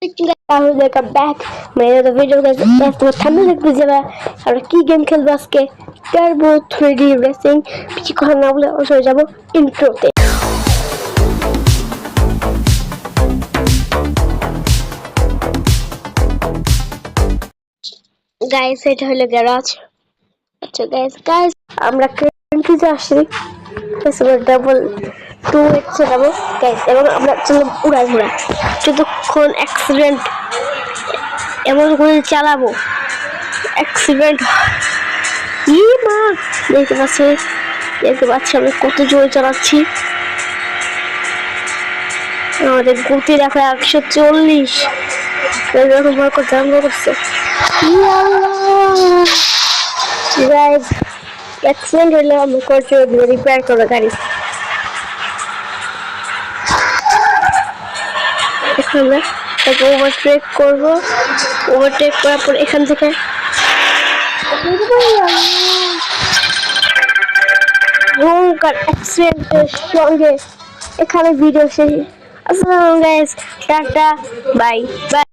welcome back my another video guys. তোমার thumbnail দেখতে যাবে আমরা কি গেম খেলবো আজকে টার্বো 3D রেসিং কিছু কথা না বলে চলে যাব ইন্ট্রোতে গাইস এটা হলো গ্যারাজ আচ্ছা গাইস আমরা কান্ট্রিতে আসি ফেসবুক ডাবল 2x যাবো গাইস এবং আমরা চলো উড়াই যতক্ষণ অ্যাক্সিডেন্ট এমন করে চালাবো অ্যাক্সিডেন্ট মা দেখতে পাচ্ছি আমি কত জোরে চালাচ্ছি আমাদের গতি দেখো 140 এরকম ভয় করতে আরম্ভ করছে গাইস অ্যাক্সিডেন্ট হলে আমি করছি রিপেয়ার করবো গাড়ি আমরা ওভারটেক করবো ওভারটেক করার পর এখান থেকে ভয়ঙ্কর অ্যাক্সিডেন্টের সঙ্গে এখানে ভিডিও শেষ। আসসালামু আলাইকুম গাইস, টাটা বাই বাই।